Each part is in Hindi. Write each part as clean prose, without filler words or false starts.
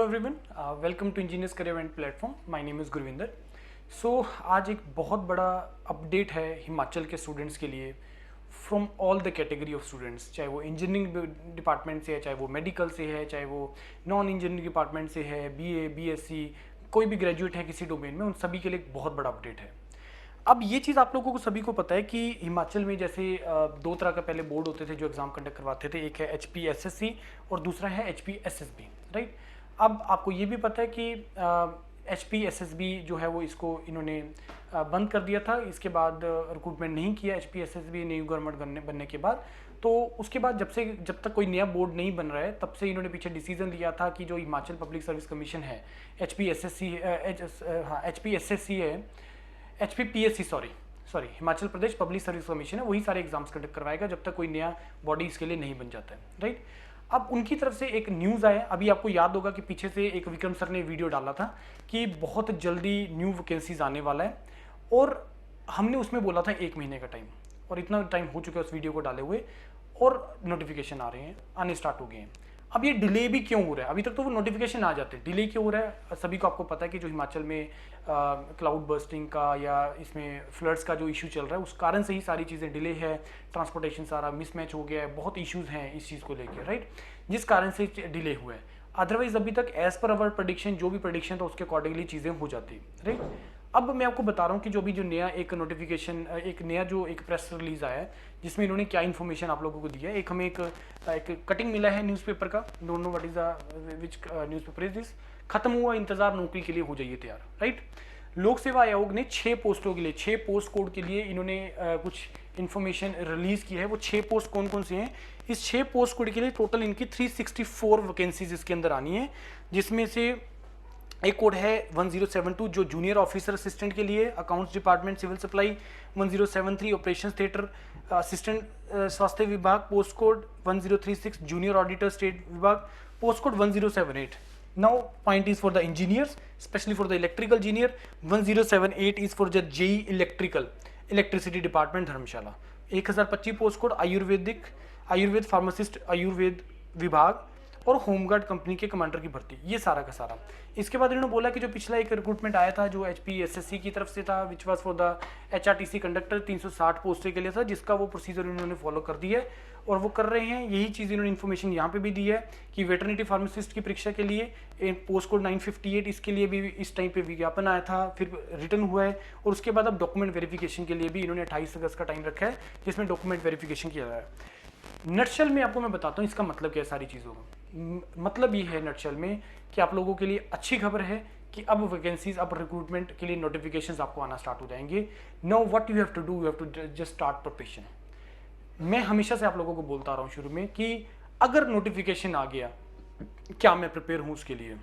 Hello everyone, welcome to engineers career event platform. My name is Gurvinder. So आज एक बहुत बड़ा अपडेट है हिमाचल के स्टूडेंट्स के लिए from all the category of students, चाहे वो इंजीनियरिंग डिपार्टमेंट से है, चाहे वो मेडिकल से है, चाहे वो नॉन इंजीनियरिंग डिपार्टमेंट से है, बीए, बीएससी, कोई भी ग्रेजुएट है किसी डोमेन में, उन सभी के लिए एक बहुत बड़ा अपडेट है। अब ये चीज़ आप लोगों को सभी को पता है कि हिमाचल में जैसे दो तरह का पहले बोर्ड होते थे जो एग्ज़ाम कंडक्ट करवाते थे, एक है HPSSC और दूसरा है HPSSB, राइट। अब आपको ये भी पता है कि HPSSB जो है वो इसको इन्होंने बंद कर दिया था, इसके बाद रिक्रूटमेंट नहीं किया HPSSB न्यू गवर्नमेंट बनने के बाद। तो उसके बाद जब तक कोई नया बोर्ड नहीं बन रहा है तब से इन्होंने पीछे डिसीजन लिया था कि जो हिमाचल पब्लिक सर्विस कमीशन है, HPSSC है, HPPSC sorry Himachal Pradesh public service commission है, वही सारे एग्जाम्स कंडक्ट करवाएगा जब तक कोई नया बॉडी इसके लिए नहीं बन जाता है, राइट। अब उनकी तरफ से एक न्यूज़ आया, अभी आपको याद होगा कि पीछे से एक विक्रम सर ने वीडियो डाला था कि बहुत जल्दी न्यू वैकेंसीज आने वाला है, और हमने उसमें बोला था 1 महीने का टाइम, और इतना टाइम हो चुका है उस वीडियो को डाले हुए, और नोटिफिकेशन आ रहे हैं, आने स्टार्ट हो गए हैं। अब ये डिले भी क्यों हो रहा है? अभी तक तो वो नोटिफिकेशन आ जाते हैं, डिले क्यों हो रहा है? सभी को आपको पता है कि जो हिमाचल में क्लाउड बर्स्टिंग का या इसमें फ्लड्स का जो इशू चल रहा है, उस कारण से ही सारी चीज़ें डिले है, ट्रांसपोर्टेशन सारा मिसमैच हो गया है, बहुत इश्यूज हैं इस चीज़ को लेकर, राइट, जिस कारण से डिले हुआ है। अदरवाइज अभी तक एज पर अवर प्रेडिक्शन, जो भी प्रेडिक्शन था उसके अकॉर्डिंगली चीज़ें हो जाती, राइट। अब मैं आपको बता रहा हूँ कि जो भी जो नया एक नोटिफिकेशन, एक नया जो एक प्रेस रिलीज आया है जिसमें इन्होंने क्या इन्फॉर्मेशन आप लोगों को दिया है। एक हमें एक कटिंग मिला है न्यूज़पेपर का, don't know what is the which newspaper is this. खत्म हुआ इंतजार, नौकरी के लिए हो जाइए तैयार, राइट। लोक सेवा आयोग ने 6 पोस्टों के लिए, 6 पोस्ट कोड के लिए इन्होंने कुछ इन्फॉर्मेशन रिलीज की है। वो 6 पोस्ट कौन कौन से हैं? इस 6 पोस्ट कोड के लिए टोटल इनकी 364 वैकेंसीज इसके अंदर आनी है, जिसमें से एक कोड है 1072 जो जूनियर ऑफिसर असिस्टेंट के लिए, accounts department civil supply 1073 operation theatre assistant स्वास्थ्य विभाग, post code 1036 junior auditor state विभाग, post code 1078। Now point is for the engineers, specially for the electrical engineer. 1078 is for the JE electrical, electricity department Dharamshala. 1025 post code Ayurveda pharmacist Ayurveda विभाग और होमगार्ड कंपनी के कमांडर की भर्ती, ये सारा का सारा। इसके बाद इन्होंने बोला कि जो पिछला एक रिक्रूटमेंट आया था जो HPSSC की तरफ से था, which was for the HRTC conductor 360 पोस्टें के लिए था, जिसका वो प्रोसीजर इन्होंने फॉलो कर दिया है और वो कर रहे हैं। यही चीज़ इन्होंने इन्फॉर्मेशन यहाँ पे भी दी है कि वेटरनिटी फार्मासिस्ट की परीक्षा के लिए पोस्ट कोड 958, इसके लिए भी इस टाइम पे विज्ञापन आया था, फिर रिटर्न हुआ है, और उसके बाद अब डॉक्यूमेंट वेरिफिकेशन के लिए भी इन्होंने 28 अगस्त का टाइम रखा है जिसमें डॉक्यूमेंट वेरिफिकेशन किया जा रहा है। नटशल में आपको मैं बताता हूँ इसका मतलब क्या है सारी चीज़ों का। मतलब ये है नटशल में कि आप लोगों के लिए अच्छी खबर है कि अब वैकेंसीज, अब रिक्रूटमेंट के लिए नोटिफिकेशंस आपको आना स्टार्ट हो जाएंगे। Now what you have to do, you have to just start preparation. मैं हमेशा से आप लोगों को बोलता रहा हूँ शुरू में कि अगर नोटिफिकेशन आ गया, क्या मैं प्रिपेयर हूँ उसके लिए।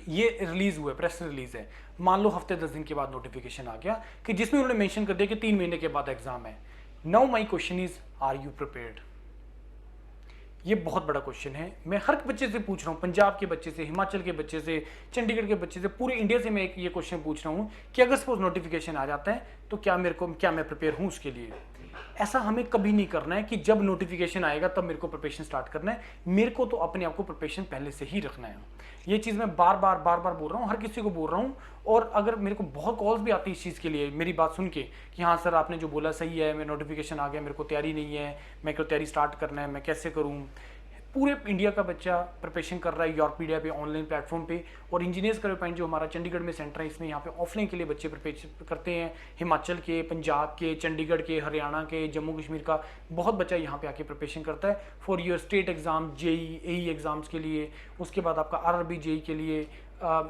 ये रिलीज हुआ है, प्रेस रिलीज है, मान लो हफ्ते 10 दिन के बाद नोटिफिकेशन आ गया कि जिसमें उन्होंने मेंशन कर दिया कि 3 महीने के बाद एग्जाम है। Now my question is, are you prepared? ये बहुत बड़ा क्वेश्चन है। मैं हर बच्चे से पूछ रहा हूँ, पंजाब के बच्चे से, हिमाचल के बच्चे से, चंडीगढ़ के बच्चे से, पूरे इंडिया से मैं एक ये क्वेश्चन पूछ रहा हूँ कि अगर सपोज नोटिफिकेशन आ जाता है तो क्या मैं प्रिपेयर हूँ उसके लिए। ऐसा हमें कभी नहीं करना है कि जब नोटिफिकेशन आएगा तब मेरे को प्रिपरेशन स्टार्ट करना है। मेरे को तो अपने आप को प्रिपरेशन पहले से ही रखना है। ये चीज़ मैं बार बार बोल रहा हूँ, हर किसी को बोल रहा हूँ। और अगर मेरे को बहुत कॉल्स भी आती है इस चीज़ के लिए, मेरी बात सुन के कि हाँ सर आपने जो बोला सही है, मैं नोटिफिकेशन आ गया, मेरे को तैयारी नहीं है, मेरे को तैयारी स्टार्ट करना है, मैं कैसे करूँ। पूरे इंडिया का बच्चा प्रिपरेशन कर रहा है यूरोपीडिया पे, ऑनलाइन प्लेटफॉर्म पे। और इंजीनियर्स करियर पॉइंट जो हमारा चंडीगढ़ में सेंटर है, इसमें यहाँ पे ऑफलाइन के लिए बच्चे प्रिपेयर करते हैं। हिमाचल के, पंजाब के, चंडीगढ़ के, हरियाणा के, जम्मू कश्मीर का बहुत बच्चा यहाँ पे आके प्रिपरेशन करता है for your state exam, JE AE exams के लिए। उसके बाद आपका RRB जेई के लिए,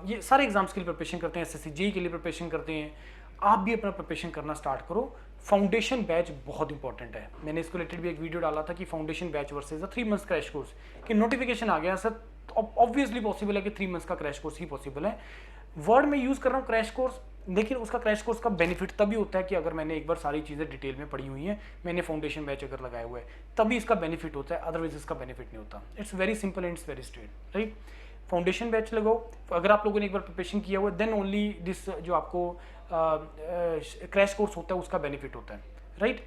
ये सारे एग्जाम्स के लिए प्रिपरेशन करते हैं, SSC जेई के लिए प्रिपरेशन करते हैं। आप भी अपना प्रिपरेशन करना स्टार्ट करो। फाउंडेशन बैच बहुत इंपॉर्टेंट है। मैंने इसको रिलेटेड भी एक वीडियो डाला था कि foundation batch versus the 3 months crash course, कि नोटिफिकेशन आ गया सर, ऑब्वियसली पॉसिबल है कि 3 मंथ्स का क्रैश कोर्स ही पॉसिबल है। वर्ड में यूज़ कर रहा हूँ क्रैश कोर्स, लेकिन उसका क्रैश कोर्स का बेनिफिट तभी होता है कि अगर मैंने एक बार सारी चीज़ें डिटेल में पढ़ी हुई हैं, मैंने फाउंडेशन बैच अगर लगाया हुआ है, तभी इसका बेनिफिट होता है, अदरवाइज इसका बेनिफिट नहीं होता। It's very simple and it's very straight, right. Foundation batch लगाओ, अगर आप लोगों ने एक बार प्रिपरेशन किया हुआ है, देन ओनली दिस जो आपको क्रैश कोर्स होता है उसका बेनिफिट होता है, राइट।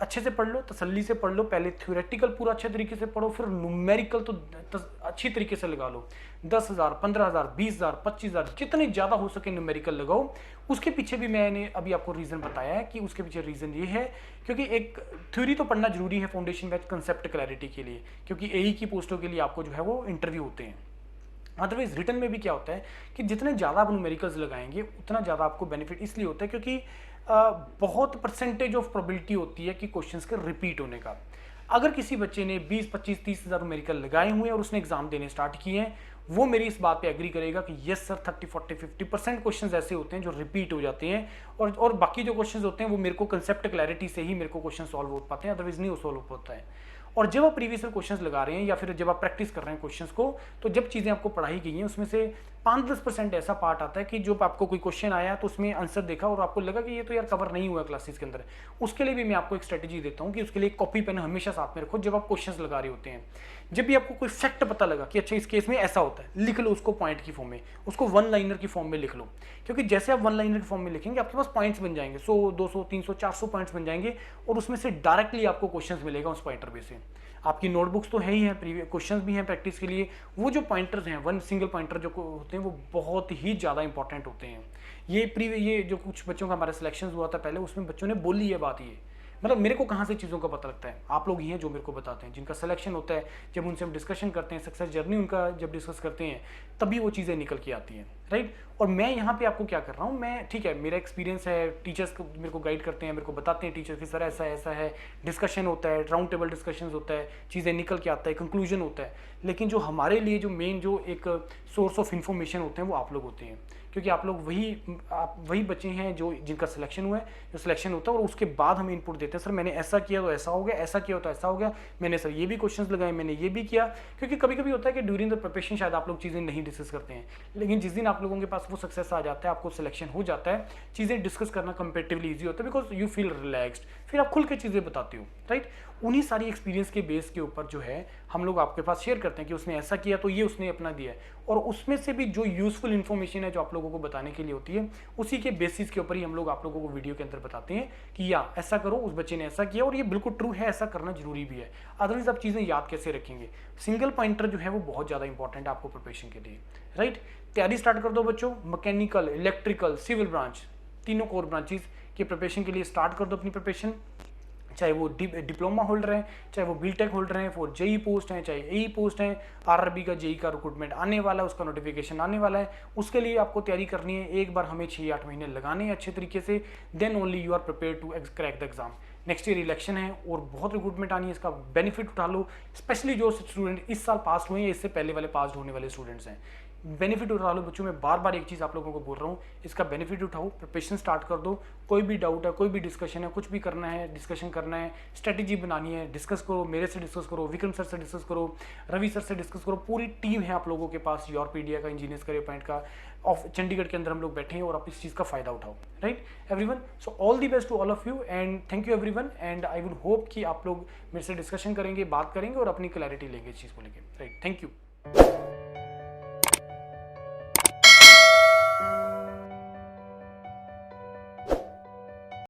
अच्छे से पढ़ लो, तसल्ली से पढ़ लो, पहले थ्योरेटिकल पूरा अच्छे तरीके से पढ़ो, फिर न्यूमेरिकल तो अच्छी तरीके से लगा लो। 10,000, 15,000, 20,000, 25,000 जितने ज़्यादा हो सके न्यूमेरिकल लगाओ। उसके पीछे भी मैंने अभी आपको रीज़न बताया है कि उसके पीछे रीज़न ये है क्योंकि एक थ्योरी तो पढ़ना जरूरी है फाउंडेशन बैच कंसेप्ट क्लैरिटी के लिए, क्योंकि एई की पोस्टों के लिए आपको जो है वो इंटरव्यू होते हैं। अदरवाइज रिटर्न में भी क्या होता है कि जितने ज़्यादा आप न्यूमेरिकल्स लगाएंगे उतना ज़्यादा आपको बेनिफिट इसलिए होता है क्योंकि बहुत परसेंटेज ऑफ प्रोबेबिलिटी होती है कि क्वेश्चंस के रिपीट होने का। अगर किसी बच्चे ने 20, 25, 30,000 न्यूमेरिकल लगाए हुए हैं और उसने एग्जाम देने स्टार्ट किए हैं, वो मेरी इस बात पे एग्री करेगा कि यस सर 30, 40, 50% क्वेश्चंस ऐसे होते हैं जो रिपीट हो जाते हैं, और बाकी जो क्वेश्चंस होते हैं वो मेरे को कंसेप्ट क्लैरिटी से ही मेरे को क्वेश्चन सॉल्व हो पाते हैं, अदरवाइज नहीं सॉल्व हो पाता है। और जब आप प्रीवियस क्वेश्चंस लगा रहे हैं या फिर जब आप प्रैक्टिस कर रहे हैं क्वेश्चंस को, तो जब चीज़ें आपको पढ़ाई गई हैं उसमें से 5-10% ऐसा पार्ट आता है कि जब आपको कोई क्वेश्चन आया तो उसमें आंसर देखा और आपको लगा कि ये तो यार कवर नहीं हुआ क्लासेस के अंदर, उसके लिए भी मैं आपको एक स्ट्रेटेजी देता हूँ कि उसके लिए कॉपी पेन हमेशा साथ में रखो जब आप क्वेश्चंस लगा रहे होते हैं। जब भी आपको कोई फैक्ट पता लगा कि अच्छा इस केस में ऐसा होता है, लिख लो उसको पॉइंट की फॉर्म में, उसको वन लाइनर की फॉर्म में लिख लो, क्योंकि जैसे आप वन लाइनर की फॉर्म में लिखेंगे आपके पास पॉइंट्स बन जाएंगे, 100, 200, 300, 400 पॉइंट्स बन जाएंगे और उसमें से डायरेक्टली आपको क्वेश्चंस मिलेगा उस पॉइंटर पे से। आपकी नोटबुक्स तो है ही हैं, प्रीवियस क्वेश्चंस भी हैं प्रैक्टिस के लिए, वो जो पॉइंटर्स हैं, वन सिंगल पॉइंटर जो होते हैं वो बहुत ही ज़्यादा इंपॉर्टेंट होते हैं। ये जो कुछ बच्चों का हमारा सिलेक्शन हुआ था पहले, उसमें बच्चों ने बोली ये बात, ये मतलब मेरे को कहाँ से चीज़ों का पता लगता है, आप लोग ही हैं जो मेरे को बताते हैं, जिनका सिलेक्शन होता है, जब उनसे हम डिस्कशन करते हैं, सक्सेस जर्नी उनका जब डिस्कस करते हैं, तभी वो चीज़ें निकल के आती हैं, राइट। और मैं यहाँ पे आपको क्या कर रहा हूँ, मैं ठीक है मेरा एक्सपीरियंस है, टीचर्स को मेरे को गाइड करते हैं, मेरे को बताते हैं टीचर्स कि सर ऐसा ऐसा है, डिस्कशन होता है, राउंड टेबल डिस्कशन होता है, चीज़ें निकल के आता है, कंक्लूजन होता है, लेकिन जो हमारे लिए जो मेन जो एक सोर्स ऑफ इन्फॉर्मेशन होते हैं वो आप लोग होते हैं, क्योंकि आप लोग वही बच्चे हैं जो जिनका सिलेक्शन हुआ है, जो सिलेक्शन होता है और उसके बाद हमें इनपुट देते हैं, सर मैंने ऐसा किया तो ऐसा हो गया, ऐसा किया तो ऐसा हो गया, मैंने सर ये भी क्वेश्चंस लगाए, मैंने ये भी किया। क्योंकि कभी कभी होता है कि ड्यूरिंग द प्रिपरेशन शायद आप लोग चीज़ें नहीं डिस्कस करते हैं, लेकिन जिस दिन आप लोगों के पास वो सक्सेस आ जाता है, आपको सिलेक्शन हो जाता है, चीज़ें डिस्कस करना कंपेरेटिवली ईजी होता है, बिकॉज यू फील रिलैक्स्ड, फिर आप खुल के चीज़ें बताते हो, राइट। उन्हीं सारी एक्सपीरियंस के बेस के ऊपर जो है हम लोग आपके पास शेयर करते हैं कि उसने ऐसा किया तो ये उसने अपना दिया है, और उसमें से भी जो यूजफुल इन्फॉर्मेशन है जो आप लोगों को बताने के लिए होती है, उसी के बेसिस के ऊपर ही हम लोग आप लोगों को वीडियो के अंदर बताते हैं कि या ऐसा करो, उस बच्चे ने ऐसा किया और ये बिल्कुल ट्रू है, ऐसा करना जरूरी भी है, अदरवाइज आप चीज़ें याद कैसे रखेंगे। सिंगल पॉइंटर जो है वो बहुत ज़्यादा इंपॉर्टेंट है आपको प्रिपरेशन के लिए, राइट। तैयारी स्टार्ट कर दो बच्चों, मैकेनिकल, इलेक्ट्रिकल, सिविल ब्रांच, तीनों कोर ब्रांचेस की प्रिपरेशन के लिए स्टार्ट कर दो अपनी प्रिपरेशन, चाहे वो डिप्लोमा होल्डर हैं, चाहे वो बीटेक होल्डर हैं, वो जेई पोस्ट हैं, चाहे एई पोस्ट हैं, आरआरबी का जेई का रिक्रूटमेंट आने वाला है, उसका नोटिफिकेशन आने वाला है, उसके लिए आपको तैयारी करनी है। एक बार हमें 6-8 महीने लगाने हैं अच्छे तरीके से, then only you are prepare to crack the exam. Next year election है और बहुत रिक्रूटमेंट आनी है, इसका बेनिफिट उठा लो, स्पेशली जो स्टूडेंट इस साल पास हुए हैं, इससे पहले वाले पास होने वाले स्टूडेंट्स हैं, बेनिफिट उठा लो बच्चों। मैं बार बार एक चीज़ आप लोगों को बोल रहा हूँ, इसका बेनिफिट उठाओ, प्रिपरेशन स्टार्ट कर दो। कोई भी डाउट है, कोई भी डिस्कशन है, कुछ भी करना है, डिस्कशन करना है, स्ट्रेटेजी बनानी है, डिस्कस करो, मेरे से डिस्कस करो, विक्रम सर से डिस्कस करो, रवि सर से डिस्कस करो, पूरी टीम है आप लोगों के पास, यूरोपीडिया का, इंजीनियर्स करियर पॉइंट का, ऑफ चंडीगढ़ के अंदर हम लोग बैठे हैं और आप इस चीज़ का फायदा उठाओ, right everyone. So all the best to all of you and thank you everyone, and I would hope कि आप लोग मेरे से डिस्कशन करेंगे, बात करेंगे और अपनी क्लैरिटी लेंगे इस चीज़ को लेकर, राइट। Thank you.